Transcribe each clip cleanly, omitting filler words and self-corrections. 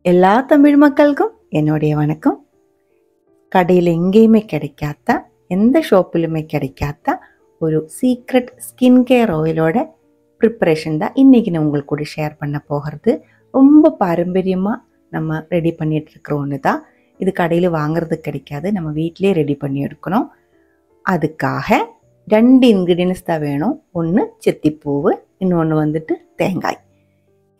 எல்லா தமிழ் மக்களுக்கும் என்னுடைய வணக்கம். கடையில் எங்கேயுமே கிடைக்காத, எந்த ஷாப்பிலுமே கிடைக்காத ஒரு சீக்ரெட் ஸ்கின் கேர் ஆயிலோட ப்ரிப்பரேஷன் தான் இன்றைக்கி நான் உங்களுக்கு கூட ஷேர் பண்ண போகிறது. ரொம்ப பாரம்பரியமாக நம்ம ரெடி பண்ணிகிட்டு இருக்கிற ஒன்று தான். இது கடையில் வாங்குறது கிடைக்காது, நம்ம வீட்டிலே ரெடி பண்ணி எடுக்கணும். அதுக்காக 2 இன்க்ரீடியன்ஸ் தான் வேணும். ஒன்று செத்திப்பூவு, இன்னொன்று வந்துட்டு தேங்காய்.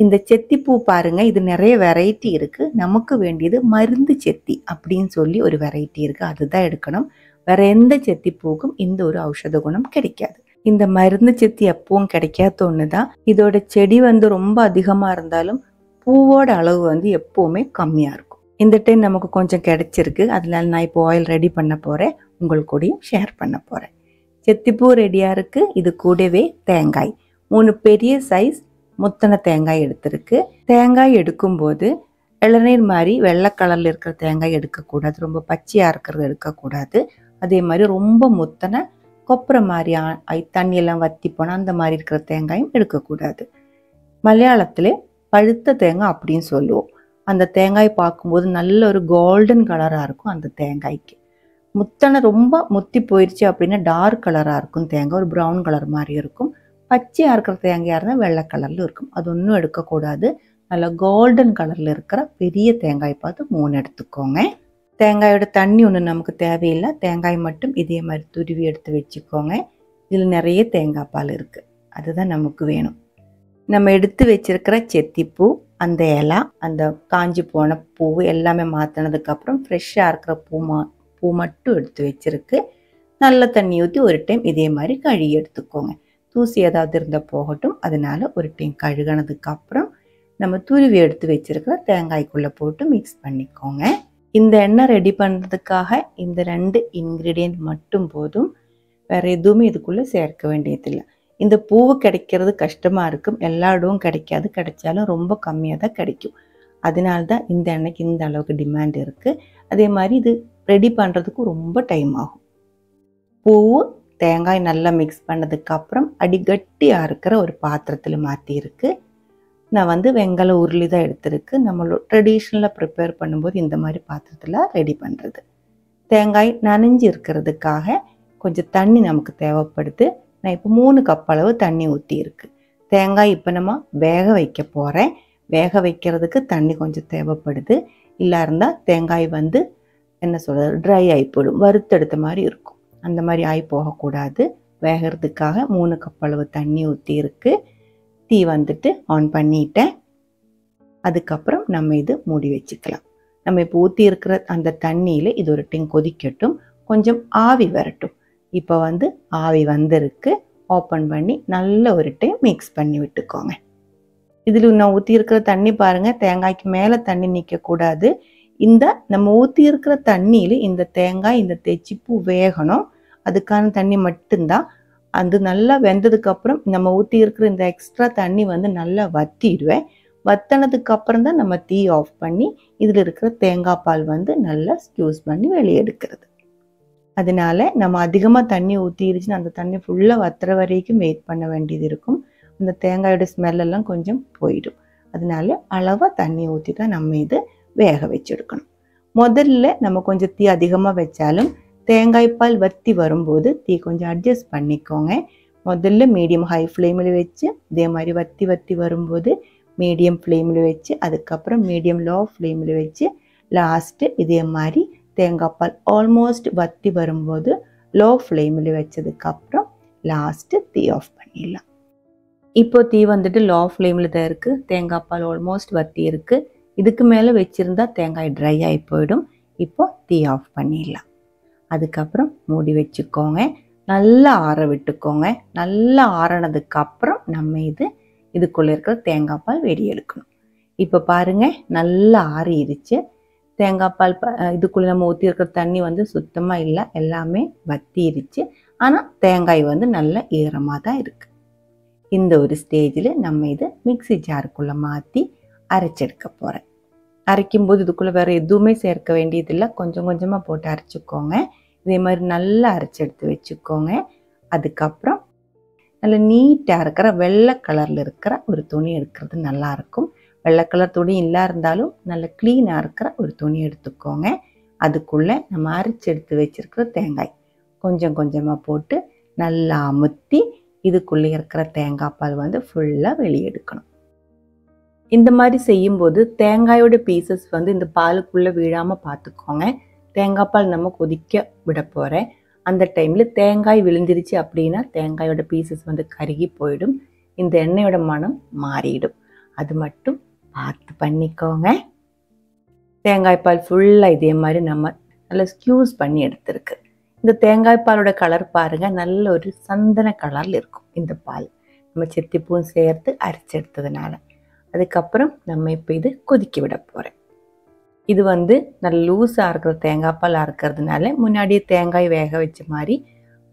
இந்த செத்திப்பூ பாருங்க, இது நிறைய வெரைட்டி இருக்குது. நமக்கு வேண்டியது மருந்து செத்தி அப்படின்னு சொல்லி ஒரு வெரைட்டி இருக்குது, அதுதான் எடுக்கணும். வேற எந்த செத்திப்பூவுக்கும் இந்த ஒரு ஔஷத குணம் கிடைக்காது. இந்த மருந்து செத்தி எப்பவும் கிடைக்காத ஒன்று தான். இதோட செடி ரொம்ப அதிகமாக இருந்தாலும் பூவோட அளவு எப்போவுமே கம்மியாக இருக்கும். இந்த டைம் நமக்கு கொஞ்சம் கிடைச்சிருக்கு, அதனால நான் இப்போ ஆயில் ரெடி பண்ண போகிறேன், உங்களுக்கு கூடயும் ஷேர் பண்ண போகிறேன். செத்திப்பூ ரெடியாக இருக்குது. இது கூடவே தேங்காய் 3 பெரிய சைஸ் முத்தனை தேங்காய் எடுத்திருக்கு. தேங்காய் எடுக்கும்போது இளநீர் மாதிரி வெள்ளை கலரில் இருக்கிற தேங்காய் எடுக்கக்கூடாது, ரொம்ப பச்சையாக இருக்கிறது எடுக்கக்கூடாது. அதே மாதிரி ரொம்ப முத்தனை கொப்பரை மாதிரி தண்ணியெல்லாம் வற்றி போனால் அந்த மாதிரி இருக்கிற தேங்காயும் எடுக்கக்கூடாது. மலையாளத்தில் பழுத்த தேங்காய் அப்படின்னு சொல்லுவோம். அந்த தேங்காய் பார்க்கும்போது நல்ல ஒரு கோல்டன் கலராக இருக்கும். அந்த தேங்காய்க்கு முத்தனை ரொம்ப முத்தி போயிடுச்சு அப்படின்னா டார்க் கலராக இருக்கும் தேங்காய், ஒரு ப்ரௌன் கலர் மாதிரி இருக்கும். பச்சையாக இருக்கிற தேங்காயாக இருந்தால் வெள்ளை கலரில் இருக்கும், அது ஒன்றும் எடுக்கக்கூடாது. நல்லா கோல்டன் கலரில் இருக்கிற பெரிய தேங்காய் பார்த்து 3 எடுத்துக்கோங்க. தேங்காயோட தண்ணி ஒன்று நமக்கு தேவையில்லை, தேங்காய் மட்டும் இதே மாதிரி துருவி எடுத்து வச்சுக்கோங்க. இதில் நிறைய தேங்காய் பால் இருக்குது, அதுதான் நமக்கு வேணும். நம்ம எடுத்து வச்சிருக்கிற செத்திப்பூ, அந்த இலை, அந்த காஞ்சி போன பூ எல்லாமே மாற்றினதுக்கப்புறம் ஃப்ரெஷ்ஷாக இருக்கிற பூ மட்டும் எடுத்து வச்சிருக்கு. நல்ல தண்ணி ஊற்றி ஒரு டைம் இதே மாதிரி கழுகி எடுத்துக்கோங்க. தூசி ஏதாவது இருந்தால் போகட்டும், அதனால ஒரு டைம் கழுகினதுக்கப்புறம் நம்ம துருவி எடுத்து வச்சிருக்கிற தேங்காய்க்குள்ளே போட்டு மிக்ஸ் பண்ணிக்கோங்க. இந்த எண்ணெய் ரெடி பண்ணுறதுக்காக இந்த 2 இன்க்ரீடியன்ட் மட்டும் போதும், வேறு எதுவுமே இதுக்குள்ளே சேர்க்க வேண்டியதில்லை. இந்த பூவு கிடைக்கிறது கஷ்டமாக இருக்கும், எல்லா இடமும் கிடைக்காது, கிடைச்சாலும் ரொம்ப கம்மியாக தான் கிடைக்கும். அதனால தான் இந்த எண்ணெய்க்கு இந்த அளவுக்கு டிமாண்ட் இருக்குது. அதே மாதிரி இது ரெடி பண்ணுறதுக்கும் ரொம்ப டைம் ஆகும். பூவு தேங்காய் நல்லா மிக்ஸ் பண்ணதுக்கப்புறம் அடிகட்டியாக இருக்கிற ஒரு பாத்திரத்தில் மாற்றிருக்கு. நான் வெங்கல உருளி தான் எடுத்திருக்கு. நம்மளோட ட்ரெடிஷ்னலாக ப்ரிப்பேர் பண்ணும்போது இந்த மாதிரி பாத்திரத்தில் ரெடி பண்ணுறது. தேங்காய் நனைஞ்சு இருக்கிறதுக்காக கொஞ்சம் தண்ணி நமக்கு தேவைப்படுது. நான் இப்போ 3 கப் அளவு தண்ணி ஊற்றிருக்கு. தேங்காய் இப்போ நம்ம வேக வைக்க போகிறேன். வேக வைக்கிறதுக்கு தண்ணி கொஞ்சம் தேவைப்படுது. இல்லை இருந்தால் தேங்காய் என்ன சொல்கிறது, ட்ரை ஆகி போடும், வறுத்தெடுத்த மாதிரி இருக்கும். அந்த மாதிரி ஆகி போகக்கூடாது. வேகிறதுக்காக 3 கப் அளவு தண்ணி ஊற்றிருக்கு. தீ ஆன் பண்ணிட்டேன். அதுக்கப்புறம் நம்ம இது மூடி வச்சுக்கலாம். நம்ம இப்போ ஊற்றி இருக்கிற அந்த தண்ணியில் இது ஒரு டைம் கொதிக்கட்டும், கொஞ்சம் ஆவி வரட்டும். இப்போ ஆவி வந்திருக்கு. ஓப்பன் பண்ணி நல்ல ஒரு டைம் மிக்ஸ் பண்ணி விட்டுக்கோங்க. இதில் நான் ஊற்றி இருக்கிற தண்ணி பாருங்கள், தேங்காய்க்கு மேலே தண்ணி நிற்கக்கூடாது. நம்ம ஊற்றி இருக்கிற தண்ணியில் இந்த தேங்காய், இந்த தெச்சிப்பூ வேகணும், அதுக்கான தண்ணி மட்டும்தான். அது நல்லா வெந்ததுக்கப்புறம் நம்ம ஊற்றி இருக்கிற இந்த எக்ஸ்ட்ரா தண்ணி நல்லா வற்றிடுவேன். வற்றினதுக்கப்புறம் தான் நம்ம தீ ஆஃப் பண்ணி இதில் இருக்கிற தேங்காய் பால் நல்லா ஸ்க்யூஸ் பண்ணி வெளியே எடுக்கிறது. அதனால நம்ம அதிகமாக தண்ணி ஊற்றிடுச்சுன்னா அந்த தண்ணி ஃபுல்லாக வற்றுற வரைக்கும் வெயிட் பண்ண வேண்டியது இருக்கும். அந்த தேங்காயோட ஸ்மெல்லெல்லாம் கொஞ்சம் போயிடும். அதனால அளவாக தண்ணி ஊற்றி தான் நம்ம இது வேக வச்செடுக்கணும். முதல்ல நம்ம கொஞ்சம் தீ அதிகமாக வச்சாலும் தேங்காய் பால் வற்றி வரும்போது தீ கொஞ்சம் அட்ஜஸ்ட் பண்ணிக்கோங்க. முதல்ல மீடியம் ஹை ஃப்ளேமில் வச்சு, இதே மாதிரி வற்றி வரும்போது மீடியம் ஃப்ளேமில் வச்சு, அதுக்கப்புறம் மீடியம் லோ ஃப்ளேமில் வச்சு, லாஸ்ட்டு இதே மாதிரி தேங்காய் பால் ஆல்மோஸ்ட் வற்றி வரும்போது லோ ஃப்ளேமில் வச்சதுக்கப்புறம் லாஸ்ட்டு தீ ஆஃப் பண்ணிடலாம். இப்போ தீ லோ ஃப்ளேமில் தான் இருக்குது. தேங்காய் பால் ஆல்மோஸ்ட் வற்றி இருக்குது. இதுக்கு மேலே வச்சுருந்தா தேங்காய் ட்ரை ஆகி போயிடும். இப்போ தீ ஆஃப் பண்ணிடலாம். அதுக்கப்புறம் மூடி வச்சுக்கோங்க. நல்லா ஆற விட்டுக்கோங்க. நல்லா ஆறினதுக்கப்புறம் நம்ம இதுக்குள்ளே இருக்கிற தேங்காய் பால் வெளியே எடுக்கணும். இப்போ பாருங்கள், நல்லா ஆறிடுச்சு. தேங்காய் பால் இதுக்குள்ளே நம்ம ஊற்றி இருக்கிற தண்ணி சுத்தமாக இல்லை, எல்லாமே வற்றிடுச்சு. ஆனால் தேங்காய் நல்லா ஈரமாக தான் இருக்குது. இந்த ஒரு ஸ்டேஜில் நம்ம மிக்ஸி ஜாருக்குள்ளே மாற்றி அரைச்செடுக்க போகிறேன். அரைக்கும்போது இதுக்குள்ளே வேறு எதுவுமே சேர்க்க வேண்டியதில்லை, கொஞ்சம் கொஞ்சமாக போட்டு அரைச்சிக்கோங்க. இதே மாதிரி நல்லா அரைச்சி எடுத்து வச்சுக்கோங்க. அதுக்கப்புறம் நல்ல நீட்டாக இருக்கிற வெள்ளை கலரில் இருக்கிற ஒரு துணி எடுக்கிறது நல்லாயிருக்கும். வெள்ளை கலர் துணி இருந்தாலும் நல்ல க்ளீனாக இருக்கிற ஒரு துணி எடுத்துக்கோங்க. அதுக்குள்ளே நம்ம அரைச்சி எடுத்து வச்சிருக்கிற தேங்காய் கொஞ்சம் கொஞ்சமாக போட்டு நல்லா அமுத்தி இதுக்குள்ளே இருக்கிற தேங்காய் பால் வந்து ஃபுல்லாக வெளியே எடுக்கணும். இந்த மாதிரி செய்யும்போது தேங்காயோட பீசஸ் வந்து இந்த பாலுக்குள்ளே விழாமல் பார்த்துக்கோங்க. தேங்காய் பால் நம்ம கொதிக்க விட போகிறேன். அந்த டைமில் தேங்காய் விழுந்துருச்சு அப்படின்னா தேங்காயோட பீசஸ் வந்து கருகி போயிடும், இந்த எண்ணெயோட மனம் மாறிடும். அது மட்டும் பார்த்து பண்ணிக்கோங்க. தேங்காய் பால் ஃபுல்லாக இதே மாதிரி நம்ம நல்லா ஸ்க்யூஸ் பண்ணி எடுத்துருக்கு. இந்த தேங்காய் பாலோட கலர் பாருங்கள், நல்ல ஒரு சந்தன கலரில் இருக்கும். இந்த பால் நம்ம செத்திப்பூவும் சேர்த்து அரைச்சி எடுத்ததுனால. அதுக்கப்புறம் நம்ம இப்போ இது கொதிக்க விட போகிறேன். இது வந்து நல்ல லூஸாக இருக்கிற தேங்காய் பால் அரைக்கிறதுனால முன்னாடியே தேங்காய் வேக வச்ச மாதிரி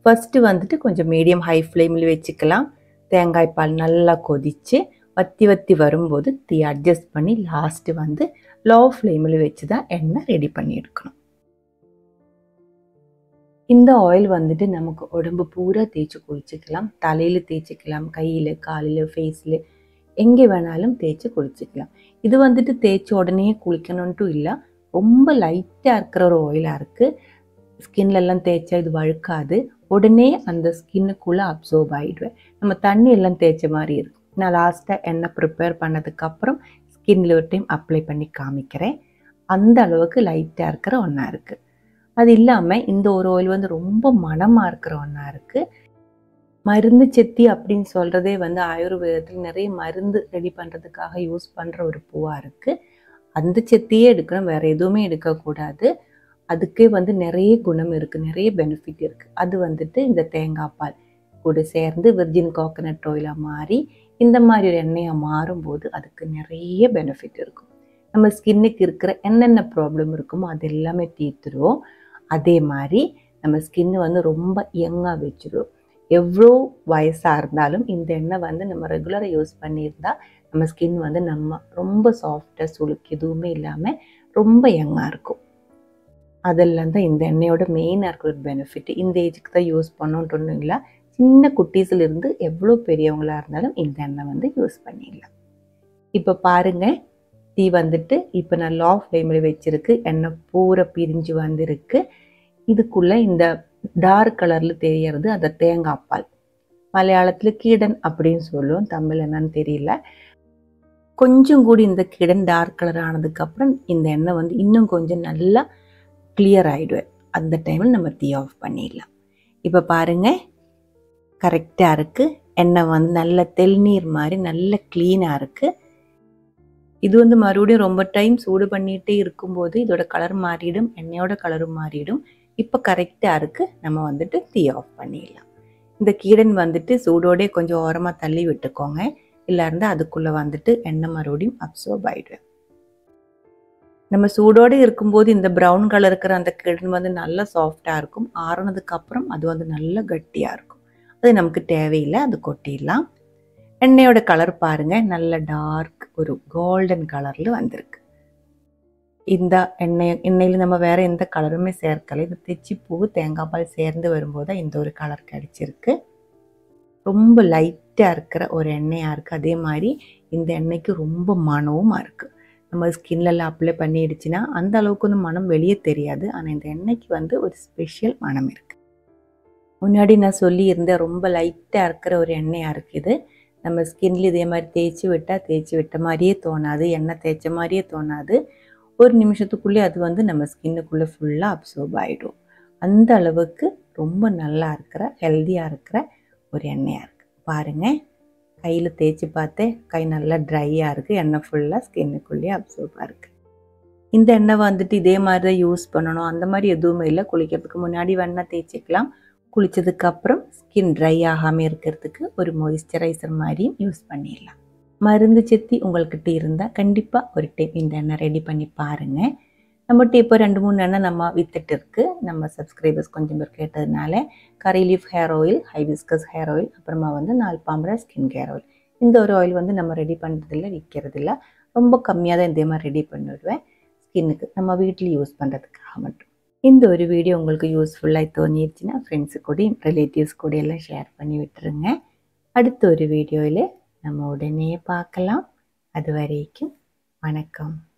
ஃபஸ்ட்டு வந்துட்டு கொஞ்சம் மீடியம் ஹை ஃப்ளேமில் வச்சுக்கலாம். தேங்காய் பால் நல்லா கொதித்து வத்தி வத்தி வரும்போது தீ அட்ஜஸ்ட் பண்ணி லாஸ்ட்டு வந்து லோ ஃப்ளேமில் வச்சு தான் எண்ணெய் ரெடி பண்ணி எடுக்கணும். இந்த ஆயில் வந்துட்டு நமக்கு உடம்பு பூரா தேய்ச்சி குளிச்சுக்கலாம். தலையில் தேய்ச்சிக்கலாம், கையில், காலில், ஃபேஸில், எங்கே வேணாலும் தேய்ச்சி குளிச்சுக்கலாம். இது வந்துட்டு தேய்ச்சி உடனே குளிக்கணுன்ட்டு இல்லை, ரொம்ப லைட்டாக இருக்கிற ஒரு ஆயிலாக இருக்குது. ஸ்கின்லெல்லாம் தேய்ச்சா இது வழுக்காது, உடனே அந்த ஸ்கின்னுக்குள்ளே அப்சர்வ் ஆகிடுவேன். நம்ம தண்ணி எல்லாம் தேய்ச்ச மாதிரி இருக்கும். நான் லாஸ்ட்டாக எண்ணெய் ப்ரிப்பேர் பண்ணதுக்கப்புறம் ஸ்கின்ல ஒரு டைம் அப்ளை பண்ணி காமிக்கிறேன். அந்த அளவுக்கு லைட்டாக இருக்கிற ஒன்றா இருக்குது. அது இல்லாமல் இந்த ஒரு ஆயில் வந்து ரொம்ப மணமாக இருக்கிற ஒன்றா இருக்குது. மருந்து செத்தி அப்படின்னு சொல்கிறதே வந்து ஆயுர்வேதத்தில் நிறைய மருந்து ரெடி பண்ணுறதுக்காக யூஸ் பண்ணுற ஒரு பூவாக இருக்குது. அந்த செத்தியே எடுக்கணும், வேறு எதுவுமே எடுக்கக்கூடாது. அதுக்கே வந்து நிறைய குணம் இருக்குது, நிறைய பெனிஃபிட் இருக்குது. அது வந்துட்டு இந்த தேங்காய் பால் கூட சேர்ந்து விர்ஜின் கோகனட் ஆயிலாக மாறி இந்த மாதிரி ஒரு எண்ணெயாக மாறும்போது அதுக்கு நிறைய பெனிஃபிட் இருக்கும். நம்ம ஸ்கின்னுக்கு இருக்கிற என்னென்ன ப்ராப்ளம் இருக்குமோ அது எல்லாமே தீர்த்துருவோம். அதே மாதிரி நம்ம ஸ்கின்னு வந்து ரொம்ப யங்காக வச்சிடும். எவ்வளோ வயசாக இருந்தாலும் இந்த எண்ணெய் வந்து நம்ம ரெகுலராக யூஸ் பண்ணியிருந்தால் நம்ம ஸ்கின் வந்து நம்ம ரொம்ப சாஃப்டாக சுளுக்கு எதுவுமே இல்லாமல் ரொம்ப யங்காக இருக்கும். அதெல்லாம் தான் இந்த எண்ணெயோட மெயினாக இருக்கிற ஒரு பெனிஃபிட். இந்த ஏஜுக்கு தான் யூஸ் பண்ணோன்ட்டு ஒன்றும் இல்லை, சின்ன குட்டீஸ்லேருந்து எவ்வளோ பெரியவங்களாக இருந்தாலும் இந்த எண்ணெய் வந்து யூஸ் பண்ணிடலாம். இப்போ பாருங்கள், டீ வந்துட்டு இப்போ நான் லோ ஃப்ளேமில் வச்சுருக்கு, எண்ணெய் பூரா பிரிஞ்சு வந்திருக்கு. இதுக்குள்ளே இந்த டார்க் கலரில் தெரியறது அந்த தேங்காய் பால், மலையாளத்தில் கீடன் அப்படின்னு சொல்லுவோம், தமிழ் என்னன்னு தெரியல. கொஞ்சம் கூடி இந்த கீடன் டார்க் கலர் ஆனதுக்கப்புறம் இந்த எண்ணெய் வந்து இன்னும் கொஞ்சம் நல்லா கிளியர் ஆகிடுவேன். அந்த டைமில் நம்ம டீ ஆஃப் பண்ணிடலாம். இப்போ பாருங்கள், கரெக்டாக இருக்குது. எண்ணெய் வந்து நல்ல தெள்நீர் மாதிரி நல்ல க்ளீனாக இருக்குது. இது வந்து மறுபடியும் ரொம்ப டைம் சூடு பண்ணிகிட்டே இருக்கும்போது இதோட கலர் மாறிடும், எண்ணெயோட கலரும் மாறிடும். இப்போ கரெக்டாக இருக்குது, நம்ம வந்துட்டு டீ ஆஃப் பண்ணிடலாம். இந்த கீடன் வந்துட்டு சூடோடே கொஞ்சம் ஓரமாக தள்ளி விட்டுக்கோங்க, இல்லை இருந்தால் அதுக்குள்ளே வந்துட்டு எண்ணெய் மறுபடியும் அப்சர்வ் ஆகிடுவேன். நம்ம சூடோடு இருக்கும்போது இந்த ப்ரௌன் கலர் இருக்கிற அந்த கீடன் வந்து நல்லா சாஃப்டாக இருக்கும். ஆறுனதுக்கப்புறம் அது வந்து நல்லா கட்டியாக இருக்கும். அது நமக்கு தேவையில்லை, அது கொட்டிடலாம். எண்ணெயோட கலர் பாருங்கள், நல்ல டார்க் ஒரு கோல்டன் கலரில் வந்திருக்கு. இந்த எண்ணெயில் நம்ம வேறு எந்த கலருமே சேர்க்கலை. இந்த தெச்சிப்பூ தேங்காய் பால் சேர்ந்து வரும்போது தான் இந்த ஒரு கலர் கிடச்சிருக்கு. ரொம்ப லைட்டாக இருக்கிற ஒரு எண்ணெயாக இருக்குது. அதே மாதிரி இந்த எண்ணெய்க்கு ரொம்ப மனமும் இருக்குது. நம்ம ஸ்கின்லெல்லாம் அப்ளை பண்ணிடுச்சுன்னா அந்த அளவுக்கு வந்து மனம் வெளியே தெரியாது, ஆனால் இந்த எண்ணெய்க்கு வந்து ஒரு ஸ்பெஷல் மனம் இருக்குது. முன்னாடி நான் சொல்லியிருந்தேன், ரொம்ப லைட்டாக இருக்கிற ஒரு எண்ணெயாக இருக்குது. நம்ம ஸ்கின்ல இதே மாதிரி தேய்ச்சி விட்ட மாதிரியே தோணாது, எண்ணெய் தேய்ச்ச மாதிரியே தோணாது. ஒரு நிமிஷத்துக்குள்ளே அது வந்து நம்ம ஸ்கின்னுக்குள்ளே ஃபுல்லாக அப்சர்வ் ஆகிடும். அந்த அளவுக்கு ரொம்ப நல்லா இருக்கிற ஹெல்த்தியாக இருக்கிற ஒரு எண்ணெயாக இருக்குது. பாருங்கள், கையில் தேய்ச்சி பார்த்தேன், கை நல்லா ட்ரையாக இருக்குது, எண்ணெய் ஃபுல்லாக ஸ்கின்னுக்குள்ளேயே அப்சர்வாக இருக்குது. இந்த எண்ணெய் வந்துட்டு இதே மாதிரி தான் யூஸ் பண்ணணும் அந்த மாதிரி எதுவுமே இல்லை. குளிக்கிறதுக்கு முன்னாடி எண்ணெய் தேய்ச்சிக்கலாம், குளித்ததுக்கப்புறம் ஸ்கின் ட்ரை ஆகாமல் இருக்கிறதுக்கு ஒரு மாய்ஸ்சரைசர் மாதிரியும் யூஸ் பண்ணிடலாம். மருந்து செத்தி உங்கள்கிட்ட இருந்தால் கண்டிப்பாக ஒரு டைம் இந்த எண்ணெய் ரெடி பண்ணி பாருங்கள். நம்மகிட்ட இப்போ 2-3 எண்ணெய் நம்ம வித்துட்டு இருக்குது. நம்ம சப்ஸ்கிரைபர்ஸ் கொஞ்சம் பேர் கேட்டதுனால curry leaf hair oil, hibiscus hair oil, அப்புறமா வந்து நால்பாம்பரை ஸ்கின் கேர் ஆயில். இந்த ஒரு ஆயில் வந்து நம்ம ரெடி பண்ணுறதில்ல, விற்கிறதில்ல. ரொம்ப கம்மியாக தான் இதே மாதிரி ரெடி பண்ணிவிடுவேன் ஸ்கின்னுக்கு, நம்ம வீட்டில் யூஸ் பண்ணுறதுக்காக மட்டும். இந்த ஒரு வீடியோ உங்களுக்கு யூஸ்ஃபுல்லாக தோணிடுச்சுன்னா ஃப்ரெண்ட்ஸு கூடயும் ரிலேட்டிவ்ஸ் கூட எல்லாம் ஷேர் பண்ணி விட்டுருங்க. அடுத்த ஒரு வீடியோவில் நம்ம உடனே பார்க்கலாம். அது வரைக்கும் வணக்கம்.